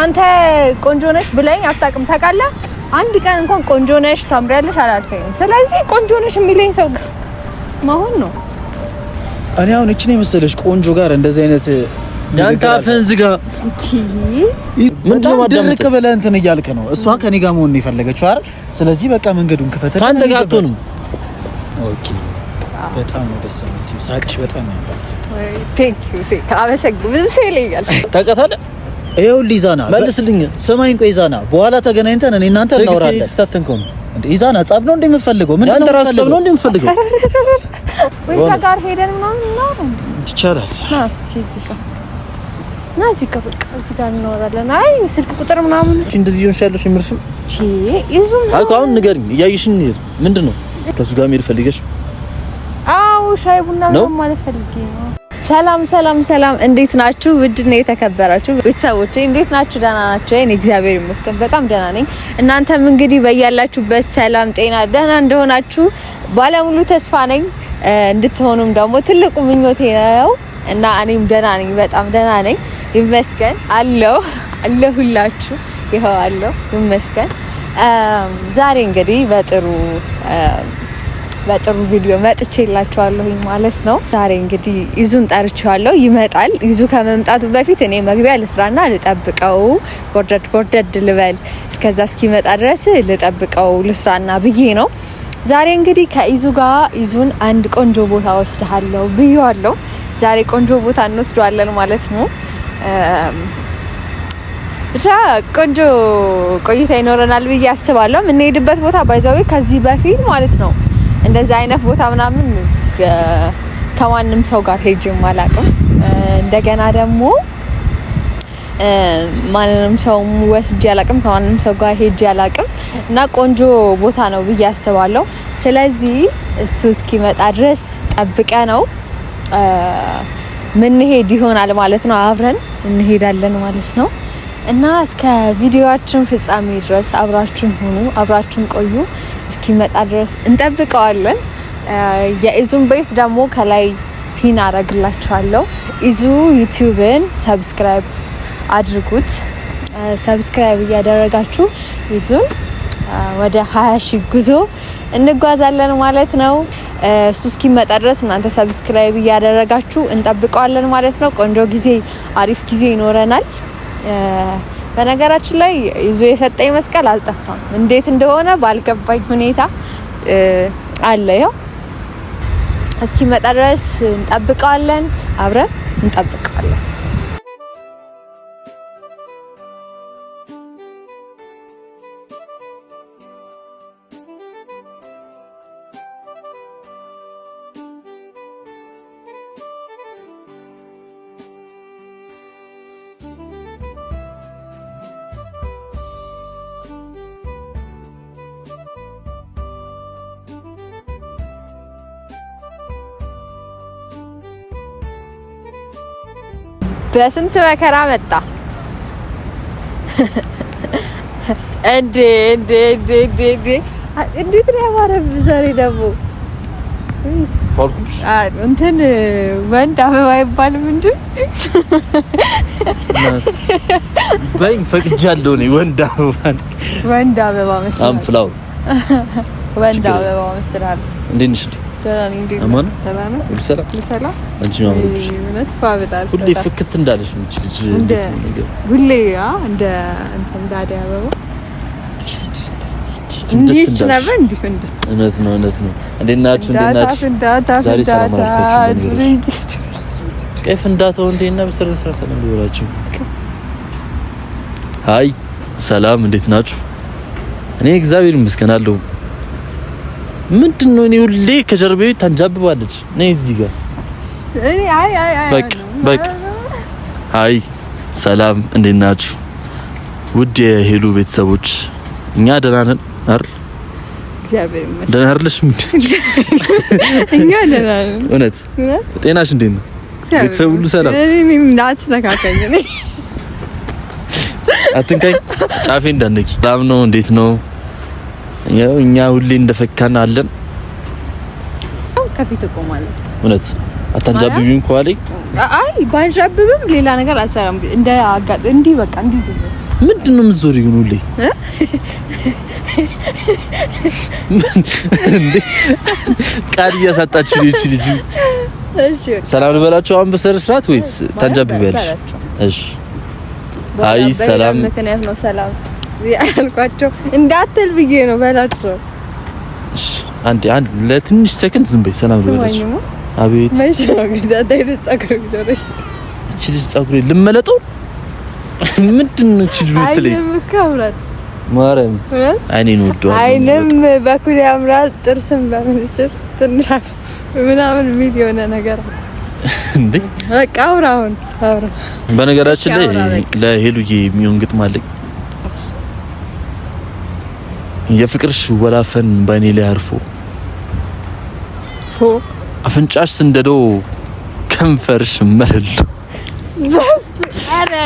አንተ ቆንጆ ነሽ ብለኝ አታውቅም ታውቃለህ አንድ ቀን እንኳን ቆንጆ ነሽ ታምሪያለሽ አላልከኝም ስለዚህ ቆንጆ ነሽ የሚለኝ ሰው መሆን ነው እኔ አሁን እቺ ነው መሰለሽ ቆንጆ ጋር እንደዚህ አይነት ያንካፈን ዝጋ ምንድነው ማደረክ በለ እንትን እያልከ ነው እሷ ከኔ ጋር መሆን ነው የፈለገችው አይደል ስለዚህ በቃ መንገዱን ክፈተና ካንተ ጋር አትሆንም ኦኬ በጣም ነው ደስ የምትይው ሳቅሽ በጣም ያምራል ቴንክ ዩ አመሰግናለሁ ብዙ ሰው ይለኛል ታውቃታለህ ይኸውልህ ኢዛና መልስልኝ ሰማኝ ቆይ ኢዛና በኋላ ተገናኝተን እኔ እናንተ እናወራለን ተታተንከው እንዴ ኢዛና ጻብ ነው እንደምፈልገው ምን ነው ጻብ ነው እንደምፈልገው ወይስ ጋር ሄደን ምናምን ነው ይቻላል ናስቲ እዚህ ጋር እናወራለን አይ ስልክ ቁጥር ምናምን እንደዚህ ይሆንሻለሽ ምርሽም ይዙም አሁን ንገሪኝ እያይሽኝ ነው ምንድነው ከሱ ጋር መሄድ ፈልገሽ አው ሻይ ቡና ማለት ፈልጌ ነው ሰላም እንዴት ናችሁ ውድና የተከበራችሁ ቤተሰቦቼ እንዴት ናችሁ ደህና ናችሁ እኔ እግዚአብሔር ይመስገን በጣም ደህና ነኝ እናንተም እንግዲህ በያላችሁበት ሰላም ጤና ደህና እንደሆናችሁ ባለሙሉ ተስፋ ነኝ እንድትሆኑም ደግሞ ትልቁ ምኞቴ ነው እና እኔም ደህና ነኝ በጣም ደህና ነኝ ይመስገን አለሁላችሁ ይሄው አለው ይመስገን ዛሬ እንግዲህ በጥሩ ቪዲዮ መጥቼላችኋለሁ ማለት ነው ዛሬ እንግዲህ ይዙን ጠርቻለሁ ይመጣል ይዙ ከመምጣቱ በፊት እኔ መግቢያ ልስራና ልጠብቀው ጎርደድ ልበል እስከዛ እስኪመጣ ድረስ ልጠብቀው ልስራና ብዬ ነው ዛሬ እንግዲህ ከይዙ ጋር ይዙን አንድ ቆንጆ ቦታ ወስደሃለሁ ብዬዋለሁ ዛሬ ቆንጆ ቦታ እንወስደዋለን ማለት ነው ብቻ ቆንጆ ቆይታ ይኖረናል ብዬ አስባለሁ የምንሄድበት ቦታ ባይዛዊ ከዚህ በፊት ማለት ነው እንደዛ አይነት ቦታ ምናምን ከማንም ሰው ጋር ሄጄም አላውቅም እንደገና ደግሞ ማንንም ሰው ወስጄ አላውቅም ከማንም ሰው ጋር ሄጄ አላውቅም እና ቆንጆ ቦታ ነው ብዬ አስባለሁ ስለዚህ እሱ እስኪመጣ ድረስ ጠብቀ ነው ምን ሄድ ይሆናል ማለት ነው አብረን እንሄዳለን ማለት ነው እና እስከ ቪዲዮአችን ፍጻሜ ድረስ አብራችሁን ሁኑ አብራችሁን ቆዩ እስኪመጣ ድረስ እንጠብቀዋለን የኢዙን ቤት ደግሞ ከላይ ፒን አረግላችኋለሁ ኢዙ ዩቲዩብን ሰብስክራይብ አድርጉት ሰብስክራይብ እያደረጋችሁ ኢዙን ወደ 20,000 ጉዞ እንጓዛለን ማለት ነው እሱ እስኪመጣ ድረስ እናንተ ሰብስክራይብ እያደረጋችሁ እንጠብቀዋለን ማለት ነው ቆንጆ ጊዜ አሪፍ ጊዜ ይኖረናል በነገራችን ላይ ይዞ የሰጠኝ መስቀል አልጠፋም እንዴት እንደሆነ ባልገባኝ ሁኔታ አለ ያው እስኪመጣ ድረስ እንጠብቀዋለን አብረን እንጠብቀዋለን በስንት መከራ መጣ እንዴ እንዴት ነው ያማረብ ዛሬ ደግሞ ፎርኩስ እንትን ወንድ አበባ ይባል ምንድን ባይ ፈቅጃለሁ ነው ወንድ አበባ መስላል አምፍላው ወንድ አበባ መስላል እንዴት ነሽ አማን ሰላም አንቺ ነው እውነት ፋብታል ሁሌ ፍክት እንዳለሽ ነው ልጅ ነገር ሁሌ እንደ እንትን ዳዲያ አበባ እንዴት ነበር እውነት ነው እንዴት ናችሁ ዛሬ ሰላም አልኳችሁ ከፍ እንዳታው እንዴና በሰረሰ ሰላም ይወራችሁ ሃይ ሰላም እንዴት ናችሁ እኔ እግዚአብሔር ይመስገን አለሁ ምንድነው እኔ ሁሌ ከጀርባዬ ታንጃብባለች ነይ እዚህ ጋር እኔ አይ በቃ ሃይ ሰላም እንዴት ናችሁ ውድ የሄሉ ቤተሰቦች እኛ ደህና ነን አይደል እግዚአብሔር ይመስገን ደህና አይደለሽ እኛ ደህና ነን እውነት ጤናሽ እንዴት ነው ቤተሰብ ሁሉ ሰላም እኔ ናትነካከኝ እኔ አትንካኝ ጫፌ እንዳነቂ ሰላም ነው እንዴት ነው ያው እኛ ሁሌ እንደፈካን አለን ከፊት ቆማለሁ እውነት አታንጃብቢም ኳሊ አይ ባንጃብብም ሌላ ነገር አልሰራም እንደ አጋጥ እንዲ በቃ እንዲ ምንድነው የምትዞሪው ሁሌ? እንዴ ቃል እያሳጣች ልጅ። እሺ ሰላም ልበላቸው አሁን በስነ ስርዓት ወይስ ታንጃብቢያለሽ? እሺ አይ ሰላም ምክንያት ነው ሰላም ያልኳቸው እንዳትል ብዬ ነው በላቸው። እሺ አንድ ለትንሽ ሰከንድ ዝም በይ። ሰላም ልበላቸው። አቤት መቼም ግዳታይ ጸጉር ይደረግ እቺ ልጅ ጸጉሬ ልመለጠው ምንድነው እቺ ልጅ ብትለኝ ማርያም አይኔን ወደዋለሁ። አይንም በኩል ያምራል ጥርስም በምንጭር ትንሽ ምናምን ሚል የሆነ ነገር እንዴ በቃ አውራውን አውራ። በነገራችን ላይ ለሄሉዬ የሚሆን ግጥም አለኝ። የፍቅርሽ ወላፈን በእኔ ላይ አርፎ አፍንጫሽ ስንደዶ ከንፈርሽ መረል።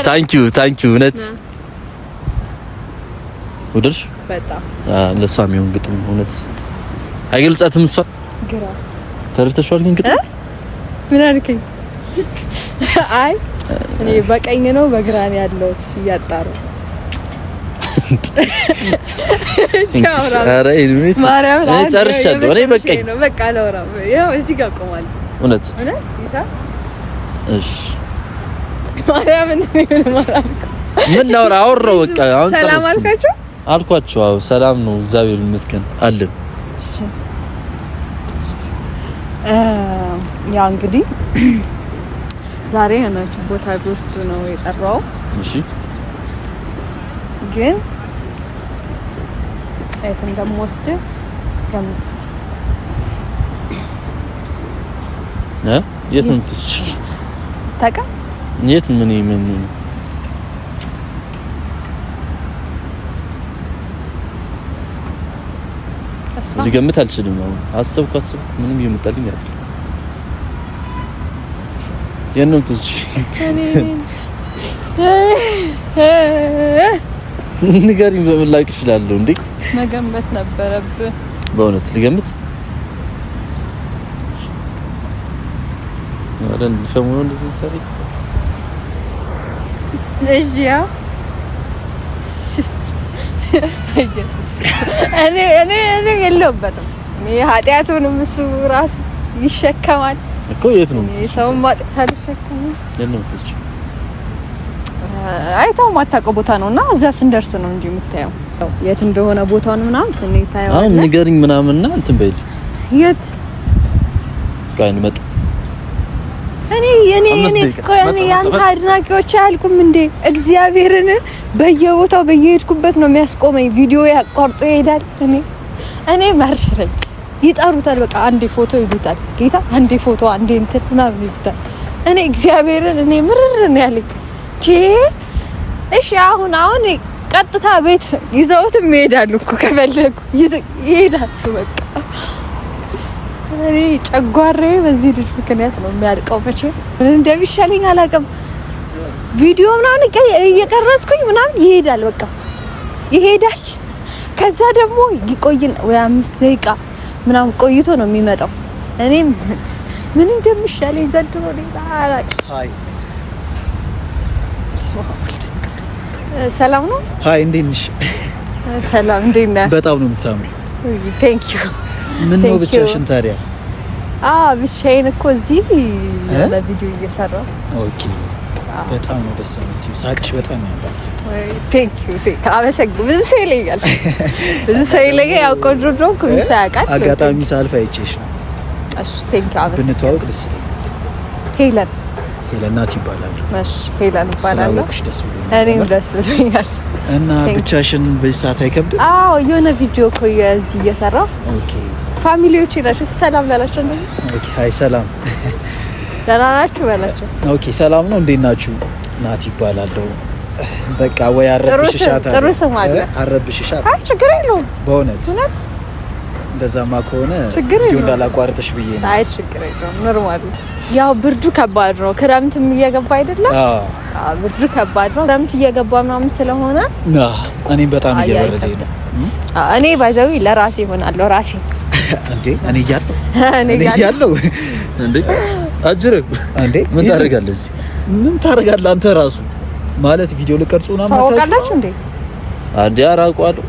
ታንኪዩ እውነት ወደርሽ በጣም ለሷ የሚሆን ግጥም እውነት አይገልጻትም። እሷ ግራ ተርተሽዋል። ግን ግጥም ምን አልከኝ? አይ እኔ በቀኝ ነው በግራ ነው ያለሁት እያጣሩ ኧረ ኢድሚስ ማርያም ጨርሻለሁ። እኔ በቀኝ ነው በቃ ለወራ ያው እዚህ ጋር ቆማል። እውነት ጌታ እሺ ማርያም ምን ላውራ አወራሁ። በቃ አሁን ሰላም አልኳቸው። አዎ ሰላም ነው እግዚአብሔር ይመስገን አለን። እሺ ያ እንግዲህ ዛሬ የሆነችው ቦታ ውስጥ ነው የጠራው። እሺ ግን የት እንደምወስድ ገምት። የት ነው ትችል ታውቃ? የት ምን ልገምት አልችልም። አሁን አሰብኩ ምንም ይመጣልኝ አይደል? የነም ትችል ንገሪኝ። በምን ላውቅ እችላለሁ እንዴ? መገመት ነበረብህ። በእውነት ልገምት? አረን ሰሞኑን እንደዚህ ታሪክ እሺ ያው ኢየሱስ እኔ የለሁበትም። እኔ ኃጢያቱንም እሱ ራሱ ይሸከማል እኮ። የት ነው ሰው ማጥፋት አልሸከምም። የት ነው ትችል? አይተው ማታውቀው ቦታ ነውና እዛ ስንደርስ ነው እንጂ የምታየው የት እንደሆነ ቦታውን ምናምን ስንታየው አሁን ንገሪኝ ምናምንና እንትን በይል። የት ጋር እንመጣ? እኔ ያንተ አድናቂዎች አያልቁም እንዴ? እግዚአብሔርን በየቦታው በየሄድኩበት ነው የሚያስቆመኝ። ቪዲዮ ያቋርጦ ይሄዳል። እኔ መረረኝ። ይጠሩታል። በቃ አንዴ ፎቶ ይሉታል። ጌታ አንዴ ፎቶ አንዴ እንትን ምናምን ይሉታል። እኔ እግዚአብሔርን ምርር ነው ያለኝ። እሺ አሁን ቀጥታ ቤት ይዘውትም ይሄዳሉ እኮ ከፈለጉ ይሄዳሉ። በቃ እኔ ጨጓሬ በዚህ ልጅ ምክንያት ነው የሚያልቀው። መቼ ምን እንደሚሻለኝ አላውቅም። ቪዲዮ ምናምን እየቀረጽኩኝ ምናምን ይሄዳል። በቃ ይሄዳል። ከዛ ደግሞ ይቆይን ወይ 5 ደቂቃ ምናምን ቆይቶ ነው የሚመጣው። እኔም ምን እንደሚሻለኝ ዘንድሮ አላውቅም። ሃይ ሰላም ነው። ሃይ እንዴት ነሽ? ሰላም እንዴት ነህ? በጣም ነው የምታምሪው። ቴንክ ዩ። ምን ነው ብቻሽን ታዲያ? ብቻዬን እኮ እዚህ ለቪዲዮ እየሰራሁ። ኦኬ በጣም ነው ደስ የምትይው። ሳቅሽ በጣም ያምራል። ቴንክ ዩ አመሰግናለሁ። ብዙ ሰው ይለኛል። ያው ቆንጆ ነው ብዙ ሰው ያውቃል። አጋጣሚ ሳልፍ አይቼሽ ነው። እሺ ቴንክ ዩ አመሰግናለሁ። ብንተዋወቅ ደስ ይለኛል። ሄለን ናት ይባላል። እሺ ሄለን ይባላል። ደስ ብሎኛል። እኔም ደስ ብሎኛል። እና ብቻሽን በዚህ ሰዓት አይከብድም? የሆነ ቪዲዮ እኮ እዚህ እየሰራሁ። ኦኬ ፋሚሊዎች ናቸው። ሰላም ላላቸው እንደዚህ። ኦኬ ሃይ ሰላም ደህና ናችሁ በላቸው። ኦኬ ሰላም ነው። እንዴት ናችሁ? ናት ይባላለሁ። በቃ ወይ አረብሽሻታ ጥሩ ስም አለ። አረብሽሻታ ችግር የለውም። በእውነት እንደዛማ ከሆነ ቪዲዮ እንዳላቋርጥሽ ብዬ ነው። አይ ችግር የለውም ኖርማል። ያው ብርዱ ከባድ ነው። ክረምትም እየገባ አይደለም? ብርዱ ከባድ ነው። ክረምት እየገባ ምናምን ስለሆነ እኔም በጣም እየበረደኝ ነው። እኔ ባይዘው ለራሴ ሆናለሁ ራሴ እንዴ እኔ እያለሁ እንዴ አጅር እንዴ ምን ታረጋለህ? ምን ታረጋለህ አንተ ራሱ ማለት ቪዲዮ ልቀርጹና ታውቃላችሁ እንዴ? አንዴ አራቋለሁ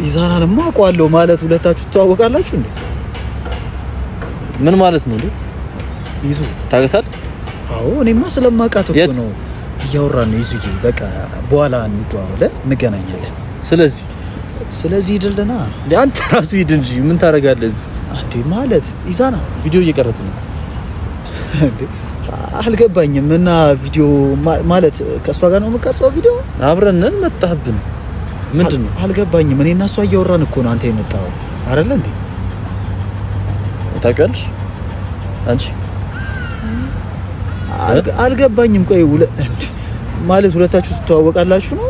ኢዛናንማ አውቀዋለሁ ማለት ሁለታችሁ ትተዋወቃላችሁ እንዴ? ምን ማለት ነው እንዴ? ይዙ ታውቃታል? አዎ እኔማ ስለማውቃት እኮ ነው እያወራን ነው። ይዙዬ በቃ በኋላ እንደዋወለ እንገናኛለን። ስለዚህ ይደልና አንተ ራስህ ሂድ እንጂ ምን ታደርጋለህ እዚህ? አንዴ ማለት ኢዛና ቪዲዮ እየቀረጽን ነው እንዴ? አልገባኝም። እና ቪዲዮ ማለት ከሷ ጋር ነው የምቀርጸው ቪዲዮ? አብረን ነን። መጣህብን ምንድነው? አልገባኝም። እኔ እና እሷ እያወራን እኮ ነው አንተ የመጣው አይደል እንዴ? ታውቂያለሽ አንቺ? አልገባኝም። ቆይ ማለት ሁለታችሁ ትተዋወቃላችሁ ነው?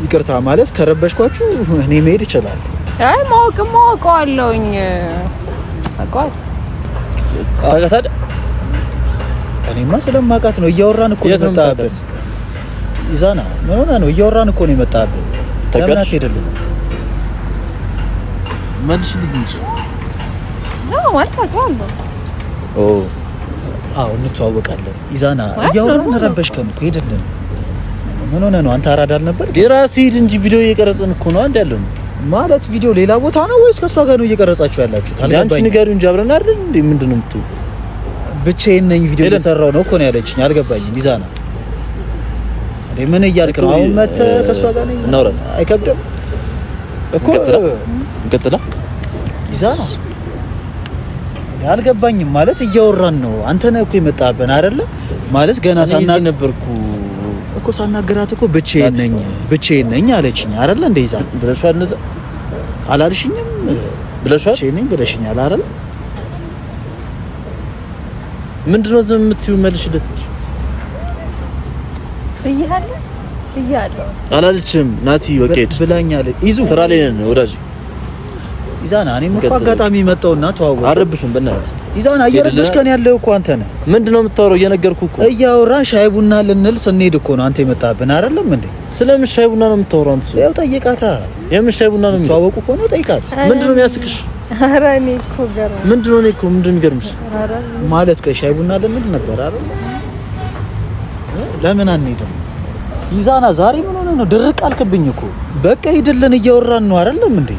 ይቅርታ ማለት ከረበሽኳችሁ እኔ መሄድ እችላለሁ። አይ ማወቀዋለሁኝ አቋል ታውቃታለህ? እኔማ ስለማውቃት ነው እያወራን እኮ ነው የመጣበት። ኢዛና ምን ሆነ ነው እያወራን እኮ ነው የመጣበት። ለምን አትሄድልኝ? መልሽልኝ እንጂ ነው ማለት አውቃለሁ። አዎ እንተዋወቃለን። ኢዛና እያወራን ረበሽከን እኮ ሄድልን። ምን ሆነ ነው አንተ አራዳል ነበር? ራስህ ሂድ እንጂ ቪዲዮ እየቀረጽን እኮ ነው። አንድ ያለው ነው ማለት ቪዲዮ ሌላ ቦታ ነው ወይስ ከሷ ጋር ነው እየቀረጻችሁ ያላችሁት? አንቺ ንገሪው እንጂ አብረን አይደል እንዴ? ምንድነው የምትይው? ብቻዬን ነኝ ቪዲዮ እየሰራው ነው እኮ ነው ያለችኝ። አልገባኝም። ኢዛና እንዴ ምን እያልክ ነው? አሁን መተህ ከሷ ጋር ነኝ እናውራ። አይከብድም እኮ እንቀጥላ። ኢዛና አልገባኝም ማለት እያወራን ነው። አንተ ነህ እኮ የመጣህብን አይደለ? ማለት ገና ነበርኩ እኮ ሳናገራት እኮ ብቻዬን ነኝ አለችኝ አይደለ? እንደ ኢዛና ብለሽዋል። እንደዛ አላልሽኝም? ብለሽዋል። ብቻዬን ነኝ ብለሽኛል አይደል? ምንድነው ዝም የምትይው? መልሽለት እንጂ እያለሁ አላለችም። ናቲ ወቄት ብላኛለች። ይዙ ስራ ላይ ነን ወዳጅ። ኢዛና እኔም እኮ አጋጣሚ መጣውና ተዋወቅን። አረብሽም በእናትህ ኢዛና እየረበሽከን ያለው እኮ አንተ ነህ። ምንድነው የምታወራው? እየነገርኩህ እኮ እያወራን ሻይ ቡና ልንል ስንሄድ እኮ ነው አንተ የመጣብን አይደለም እንዴ? ስለምን ሻይ ቡና ነው የምታወራው አንተ? ያው ጠይቃታ። የምን ሻይ ቡና ነው ተዋወቁ እኮ ነው ጠይቃት። ምንድነው የሚያስቅሽ? ኧረ እኔ እኮ ገርም ምንድነው የሚገርምሽ? ማለት ሻይ ቡና ልንል ነበር አይደል? ለምን አንሄድም? ኢዛና ዛሬ ምን ሆነ ነው ድርቅ አልክብኝ እኮ። በቃ ሂድልን እያወራን ነው አይደለም እንዴ?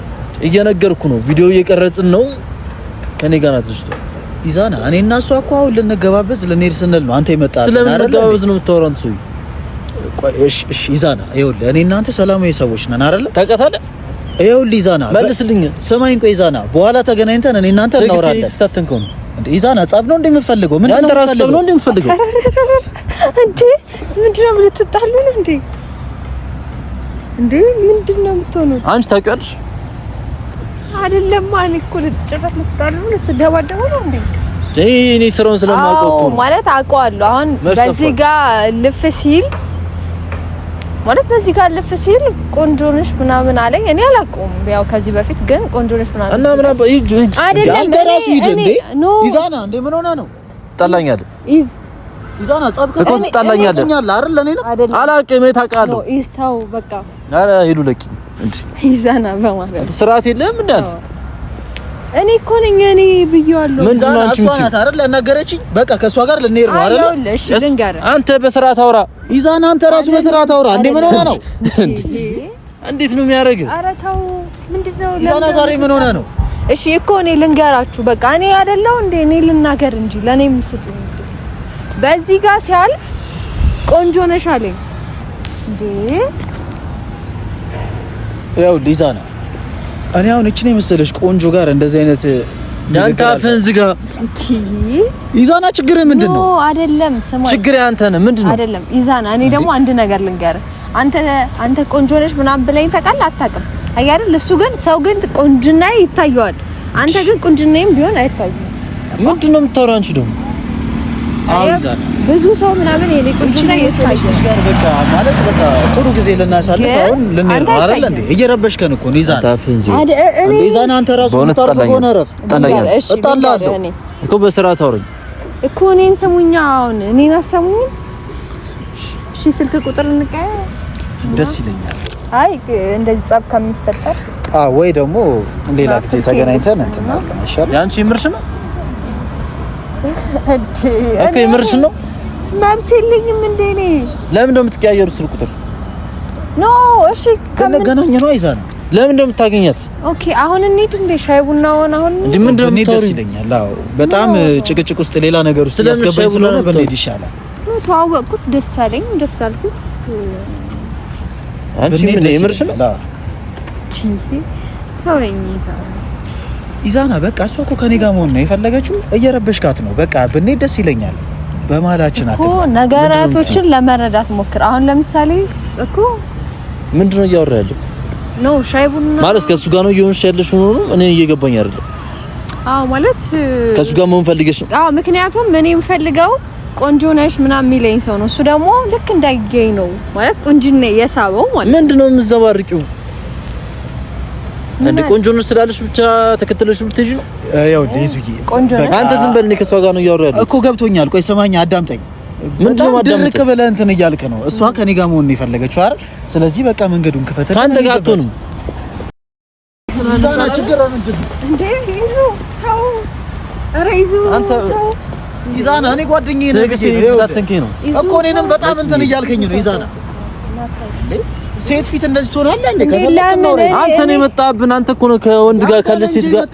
እየነገርኩ ነው። ቪዲዮ እየቀረጽን ነው። ከኔ ጋር ናት ልጅቷ። ኢዛና እኔ እና እሷ እኮ አሁን ልንገባበዝ ልንሄድ ስንል ነው አንተ የመጣህ አይደል? ስለምን ልንገባበዝ ነው የምታወራው አንተ? ሰውዬ እሺ ኢዛና ይኸውልህ እኔ እናንተ ሰላማዊ ሰዎች ነን አይደል? ታውቃታለህ? ይኸውልህ ኢዛና መልስልኝ። ስማኝ ቆይ ኢዛና በኋላ ተገናኝተን እኔ እናንተ እናወራለን። ተታተንከው ነው እንዴ ኢዛና? ጸብ ነው እንደምፈልገው? ምንድነው የምትፈልገው? ነው እንደምፈልገው እንዴ? ምንድነው ልትጣሉ ነው እንዴ? ምንድነው የምትሆኑት? አንቺ ታውቂያለሽ አይደለም? ማን እኮ ልትጨረስ ልትጣሉ ልትደባደቡ ነው እንዴ? እኔ ስራውን ስለማውቀው እኮ ማለት አውቀዋለሁ። አሁን በዚህ ጋር ልፍ ሲል ማለት በዚህ ጋር ልፍ ሲል ቆንጆ ነሽ ምናምን አለኝ። እኔ አላውቀውም። ያው ከዚህ በፊት ግን ቆንጆ ነሽ ምናምን እና ምን አባ አይደለም አንተራሱ ሂድ እንዴ ኢዛና እንዴ ምን ሆነ ነው? ጠላኛለህ ኢዛና ጸብ እኮ ጠላኛለህ አይደል? ለኔ ነው አላውቅም። ታውቃለህ ነው ኢስታው በቃ አረ ሄዱ ለቂ እንዴ ኢዛና በማለት ስርዓት የለም እንዴ አንተ? እኔ እኮ ነኝ እኔ ብዬዋለሁ። ምንድነው አንቺ ናት አይደል ነገረችኝ። በቃ ከሷ ጋር ልንሄድ ነው አይደል? እሺ ልንገርህ። አንተ በስርዓት አውራ ኢዛና። አንተ ራሱ በስርዓት አውራ እንዴ ምን ሆነ ነው? እንዴት ነው የሚያደርግ? ኧረ ተው ምንድነው? ኢዛና ዛሬ ምን ሆነ ነው? እሺ እኮ እኔ ልንገራችሁ። በቃ እኔ አይደለው እንዴ እኔ ልናገር እንጂ ለኔም ስጡኝ። በዚህ ጋር ሲያልፍ ቆንጆ ነሽ አለኝ እንዴ። ያው ኢዛና እኔ አሁን እቺ ነው መሰለሽ ቆንጆ ጋር እንደዚህ አይነት ያንተ አፍህን ዝጋ እንዴ ኢዛና። ችግር ምንድነው? አይደለም ስማ፣ ችግር ያንተ ነው ምንድነው? አይደለም ኢዛና። እኔ ደግሞ አንድ ነገር ልንገርህ። አንተ ቆንጆ ነሽ ምናምን ብለኝ ታውቃለህ? አታውቅም አይደል? እሱ ግን ሰው ግን ቆንጅና ይታየዋል። አንተ ግን ቁንጅናዬም ቢሆን አይታይም። ምንድነው የምታወራው አንቺ ደግሞ? ብዙ ሰው ምናምን የኔ ቁንጅና ይታያል ጋር በቃ ማለት በቃ ጥሩ ጊዜ ልናሳልፍ አሁን ልንሄድ ነው አይደል እንዴ? እየረበሽከን እኮ ነው ኢዛና። ኢዛና አንተ ራሱ ታርፈው ነው ረፍ እጣላለሁ እኮ በስርዓት አውሪኝ እኮ እኔን ስሙኛ። አሁን እኔን አሰሙኝ። እሺ ስልክ ቁጥር እንቀያየር ደስ ይለኛል። አይ እንደዚህ ጸብ ከሚፈጠር ወይ ደግሞ ሌላ ጊዜ ተገናኝተን እንትን ማለት ይሻላል። ያንቺ ምርሽ ነው እዴ ኦኬ ምርሽ ነው መብት የለኝም እንዴ እኔ? ለምን እንደምትቀያየሩ ስልክ ቁጥር ኖ እሺ ከመገናኘ ነው አይዛ ነው ለምን እንደምታገኛት ኦኬ አሁን እንሂድ እንደ ሻይ ቡናውን አሁን ምንድን ነው ደስ ይለኛል አዎ በጣም ጭቅጭቅ ውስጥ ሌላ ነገር ውስጥ ያስገባኝ ስለሆነ በእኔ ይሻላል ነው ተዋወቅኩት ደስ አለኝ ደስ አልኩት አንቺ ምን የምርሽ ነው ኢዛና በቃ እሷ እኮ ከኔ ጋር መሆን ነው የፈለገችው እየረበሽካት ነው በቃ ብንሄድ ደስ ይለኛል በመሀላችን እኮ ነገራቶችን ለመረዳት ሞክር አሁን ለምሳሌ እኮ ምንድነው እያወራ ያለው ነው ሻይ ቡና ማለት ከሱ ጋር ነው እየሆንሽ ያለሽ ነው እኔ እየገባኝ አይደለም አዎ ማለት ከሱ ጋር መሆን ፈልገሽ ነው አዎ ምክንያቱም እኔ የምፈልገው ቆንጆ ነሽ ምናምን የሚለኝ ሰው ነው እሱ ደግሞ ልክ እንዳይገኝ ነው ማለት ቆንጅና የሳበው ማለት ምንድነው የምዘባርቂው እንዴ ቆንጆ ነሽ ስላለሽ ብቻ ተከተለሽ ልትሄጂ ነው ያው ለይዙዬ አንተ ዝም በል እኔ ከሷ ጋር ነው እያወራ ያለው እኮ ገብቶኛል ቆይ ሰማኝ አዳምጠኝ ምንድነው ድርቅ ብለህ እንትን እያልክ ነው እሷ ከኔ ጋር መሆን ነው የፈለገችው አይደል ስለዚህ በቃ መንገዱን ክፈተና አንተ ጋር አትሆንም ኢዛና ችግር ምንድን ነው እንዴ ይዙ ታው ረይዙ አንተ ኢዛና እኔ ጓደኛዬ ነው እኮ እኔንም በጣም እንትን እያልከኝ ነው ኢዛና ሴት ፊት እንደዚህ ትሆናለህ እንዴ አንተ ነው የመጣብን አንተ እኮ ነው ከወንድ ጋር ካለ ሴት ጋር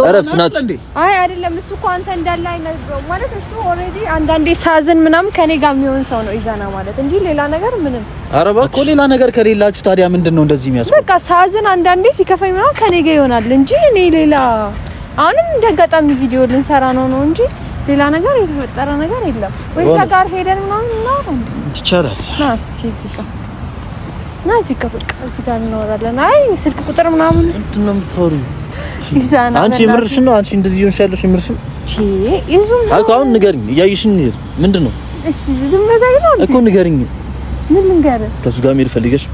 አረፍናት አይ አይደለም እሱ እኮ አንተ እንዳለ አይነግረው ማለት እሱ ኦሬዲ አንዳንዴ ሳዝን ምናምን ከኔ ጋር የሚሆን ሰው ነው ኢዛና ማለት እንጂ ሌላ ነገር ምንም አረባ እኮ ሌላ ነገር ከሌላችሁ ታዲያ ምንድነው እንደዚህ የሚያስቆም በቃ ሳዝን አንዳንዴ ሲከፋኝ ምናምን ከኔ ጋር ይሆናል እንጂ እኔ ሌላ አሁንም እንደጋጣሚ ቪዲዮ ልንሰራ ነው እንጂ ሌላ ነገር የተፈጠረ ነገር የለም ወይስ ጋር ሄደን ምናምን ነው ይቻላል ናስቲ እዚህ ጋር ናዚ ከበቃ እዚህ ጋር እናወራለን አይ ስልክ ቁጥር ምናምን እንትን ነው የምታወሪው ኢዛና አንቺ ምርሽ ነው አንቺ እንደዚህ ይሆንሽ ያለሽ ምርሽ እቺ ይዙ አሁን ንገሪኝ እያየሽኝ ነው ምንድነው እሺ ዝምበዛይ ነው እኮ ንገሪኝ ምን ልንገር ከሱ ጋር መሄድ ፈልገሽ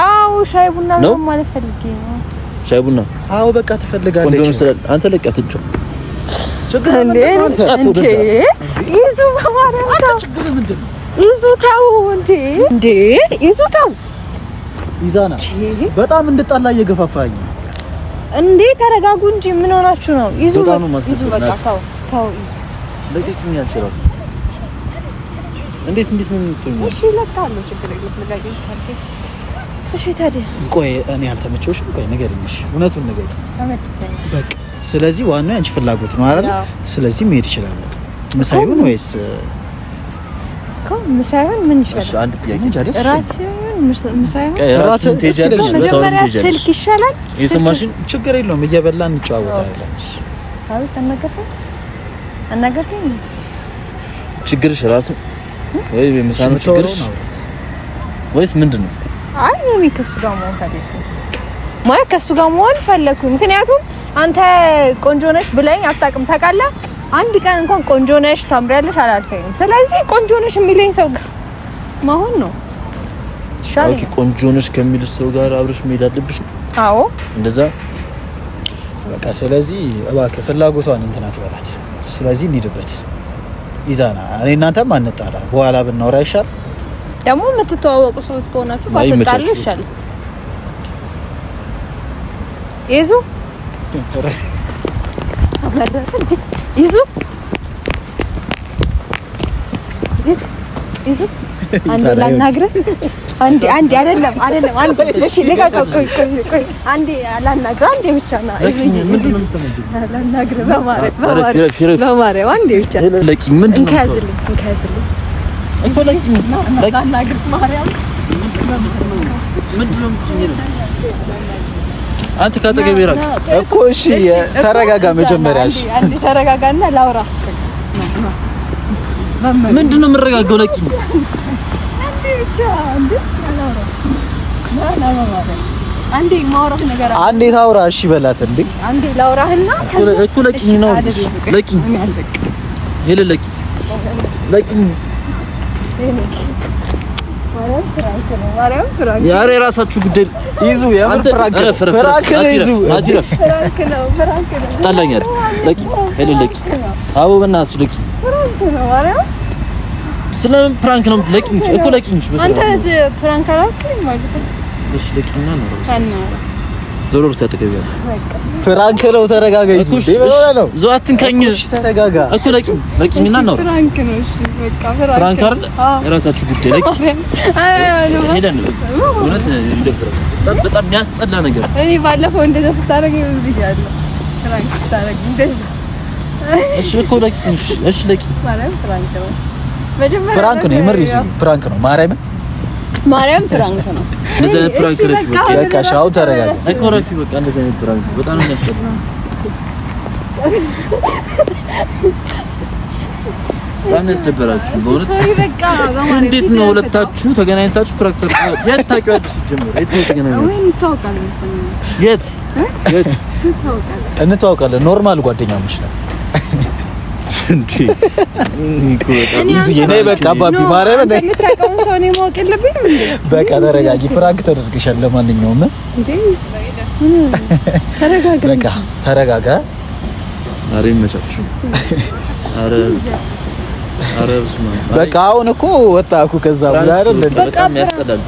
አው ሻይ ቡና ነው ማለት ፈልጌ ነው ሻይ ቡና አው በቃ ትፈልጋለች ቆንጆ ነው አንተ ለቀትጮ ችግር እንዴ ይዙ በማርያም አንተ ችግር ምንድነው ይዙታው እንዴ ይዙታው ኢዛና በጣም እንድጣላ እየገፋፋኝ እንዴ ተረጋጉ እንጂ ምን ሆናችሁ ነው ይዙ በቃ ታው ለቂጥኛ ይችላል እንዴት ነው የምትሆኚው እሺ ለካለው ችግር የለም ለጋጊ ታዲያ እሺ ታዲያ ቆይ እኔ አልተመቸውሽም ቆይ ንገሪኝ እሺ እውነቱን ንገሪኝ ተመችቶኝ በቃ ስለዚህ ዋናው አንቺ ፍላጎት ነው አይደል ስለዚህ መሄድ ይችላል ምሳዩን ወይስ ምሳይሆን ምን ይሻላል? እሺ አንድ ጥያቄ ጃለሽ ራት ምሳይሆን ራት ትሄጃለሽ መጀመሪያ ስልክ ይሻላል የሰማሽን ችግር የለውም እየበላን እንጫወታለን አይ ተነገርከኝ ችግርሽ ራሱ ወይ በመሳኑ ችግርሽ ወይስ ምንድነው አይ ነው ከሱ ጋር መሆን ፈለኩ ማለት ከሱ ጋር መሆን ፈለኩ ምክንያቱም አንተ ቆንጆ ነሽ ብለኝ አታውቅም ታውቃለህ አንድ ቀን እንኳን ቆንጆ ነሽ ታምሪያለሽ አላልከኝም ስለዚህ ቆንጆ ነሽ የሚለኝ ሰው ጋር መሆን ነው ሻል ኦኬ ቆንጆ ነሽ ከሚል ሰው ጋር አብረሽ መሄድ አለብሽ አዎ እንደዛ በቃ ስለዚህ እባክህ ፍላጎቷን እንትን አትበላት ስለዚህ እንሂድበት ኢዛና እኔ እናንተም አንጣላ በኋላ ብናወራ ይሻል ደግሞ የምትተዋወቁ ሰዎች ከሆናችሁ ባትጣሉ ይሻል ይዙ ይዙ አንዴ ላናግርህ አንዴ አይደለም አንዴ እሺ ልቀቀው ቆይ አንዴ ላናግርህ አንዴ ብቻ ና ይዙ ላናግርህ በማርያም አንዴ ብቻ ለቂ ምንድነው እንከያዝልኝ እኮ ለቂ ላናግርህ ማርያም ምንድነው የምትይኝ አንተ ካጠገቤ ራቅ እኮ እሺ ተረጋጋ መጀመሪያ እሺ አንዴ ተረጋጋና ላውራ ምንድነው የምረጋጋው ለቂ አንዴ ብቻ ላውራ አንዴ ማውራት ነገር አንዴ ታውራ እሺ በላት እንዴ አንዴ ላውራህና እኮ ለቂ ነው ለቂ ይሄ ለቂ ያሬ የራሳችሁ ጉዳይ ይዙ ያንተ ፍራንክ ይዙ ፍራንክ ነው ታላኛል ለቂ ለቂ አቦ በእናትሽ ለቂ ፍራንክ ነው ማርያም ስለምን ፕራንክ ነው ለቂ እኮ ለቂ አንተ ፕራንክ አላልከኝ ማለት ነው እሺ ለቂና ነው ዞሮ ተጠቀሚያለሁ። ፍራንክ ነው። ተረጋጋ። ይዙ ነው ዞአትን ከኝ ተረጋጋ እኮ ለቂኝና ነው ፍራንክ ነው። እሺ በቃ ፍራንክ አይደል? የራሳችሁ ጉዳይ ለቂ ሄደን እውነት ይደብራል። በጣም የሚያስጠላ ነገር። እኔ ባለፈው እንደዛ ስታረግ ይብልኛል። ፍራንክ ስታረግ እንደዛ እሺ እኮ ለቂ እሺ ለቂ ፍራንክ ነው። ፍራንክ ነው። የምር ይዙ ፍራንክ ነው። ማርያም ፍራንክ ነው። እንደዛ ፍራንክ ረፊ በቃ ሻው ተረጋጋ እኮ ረፊ በቃ እንደዛ ፍራንክ በጣም ነው የሚያስጠላው። በጣም ያስደበራችሁ በእውነት። እንዴት ነው ሁለታችሁ ተገናኝታችሁ ፕራክቲስ የት ታውቂዋለሽ? ሲጀምር የት ነው ተገናኛችሁ? ወይ እንታወቃለን። የት እንታወቃለን? ኖርማል ጓደኛሞች ነን እንዴ? ይሄ በቃ አባቢ ማርያም ነው። የምታውቀውን ሰው ነው ማወቅ የለብኝም እንዴ? በቃ ተረጋጊ። ፍራንክ ተደርግሻል። ለማንኛውም እንዴ ተረጋጋ። በቃ ተረጋጋ። አሬ መጫችሁ አረ በቃ አሁን እኮ ወጣ እኮ ከዛ በኋላ አይደል? በጣም ያስጠላል።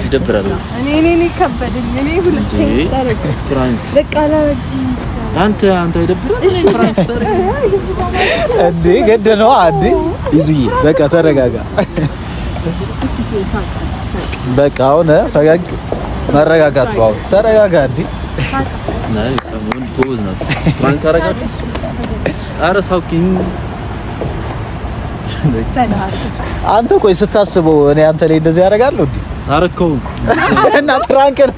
ይደብራል። እኔ ከበደኝ። እኔ ሁለቴ ታረጋ ፍራንክ በቃ አንተ ይደብራል። ፍራንክ ታረጋ እንዴ ገደነው አንዴ ይዙዬ በቃ ተረጋጋ። በቃ አሁን ፈገግ መረጋጋት ነው። አሁን ተረጋጋ እንዴ። ናይ ታሙን ፖዝ ነው። ፍራንክ አረጋችሁ? አረ ሳውኪን አንተ ቆይ ስታስበው እኔ አንተ ላይ እንደዚህ ያደርጋለሁ እንዴ? አረከው እና ፍራንክ ነው።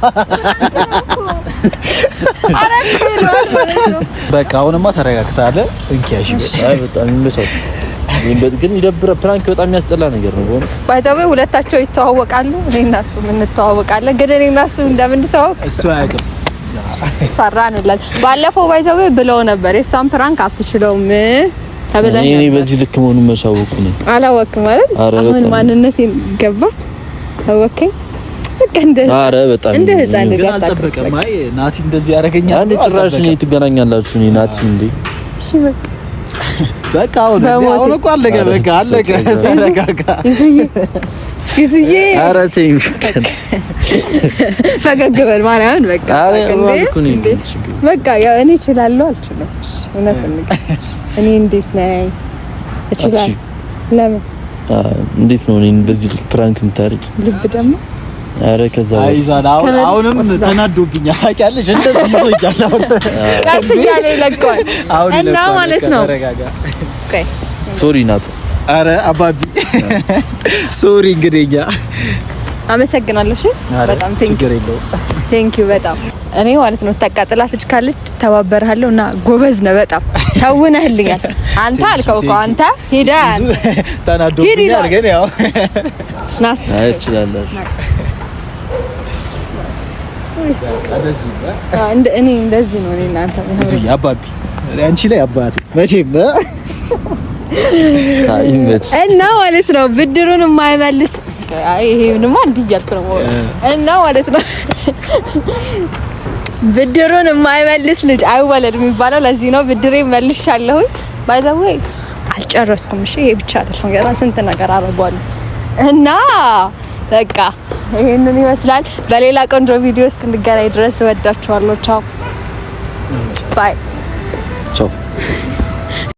በቃ አሁንማ ተረጋግተሃል። እንኪያሽ አይ በጣም ይመቻል። ግን ይደብራል። ፍራንክ በጣም የሚያስጠላ ነገር ነው። በእውነት ባይዘው ሁለታቸው ይተዋወቃሉ። እኔና እሱ እንተዋወቃለን። ግን እኔና እሱ እንደምንተዋወቅ እሱ አያውቅም። ፈራንላት። ባለፈው ባይዘው ብለው ነበር የሷን ፍራንክ አትችለውም ተብለን እኔ በዚህ ልክ መሆኑን መሻወኩ ነው። አላወቅም ማለት አሁን ማንነቴን ገባ አወከኝ። በቃ አረ በጣም እንደ ህፃን ልጅ አልጠበቀም። አይ ናቲ እንደዚህ ያደርገኛል። አንዴ ጭራሽ እኔ ትገናኛላችሁ። እኔ ናቲ እንዴ እሺ በቃ አሁን እኮ አለቀ። በቃ አለቀ። ተረጋጋ ይዙዬ አረ ተይኝ ፈገግ በል ማርያምን። በቃ በቃ ያው እኔ እችላለሁ አልችልም። እውነት እኔ እንዴት ነኝ እችላለሁ። ለምን እንዴት ነው እኔን በዚህ ፕራንክ የምታረጊ? ልብ ደግሞ አረ ከዛ አይዛና አሁንም ተናዶብኛል። ታውቂያለሽ እንደዚህ ይዞኛል። አሁን ቀስ እያለ ይለቀዋል እና ማለት ነው። ኦኬ ሶሪ ናቱ። አረ አባቢ ሶሪ። እንግዲህኛ አመሰግናለሁ። እሺ በጣም ቴንክ ዩ በጣም እኔ ማለት ነው ተቃጥላት ልጅ ካለች ተባበርሃለሁ እና ጎበዝ ነው በጣም ተውነህልኛል። አንተ አልከው እኮ አንተ ሄዳ ተናዶብኛል። ግን ያው ናስ አይ ትችላለህ። እኔ እንደዚህ ነው። እኔ እናንተ እሱ አባቢ አንቺ ላይ አባቴ መቼም እና ማለት ነው ብድሩን የማይመልስ ይሄንማ እንዲህ እያልኩ ነው እና ማለት ነው ብድሩን የማይመልስ ልጅ አይወለድ የሚባለው ለዚህ ነው። ብድሬ መልሻለሁ። ባይ ዘ ወይ አልጨረስኩም። እሺ ይሄ ብቻ አይደለም፣ ገና ስንት ነገር አደርጋለሁ እና በቃ ይሄንን ይመስላል። በሌላ ቆንጆ ቪዲዮ እስክንገናኝ ድረስ እወዳችኋለሁ። ቻው ባይ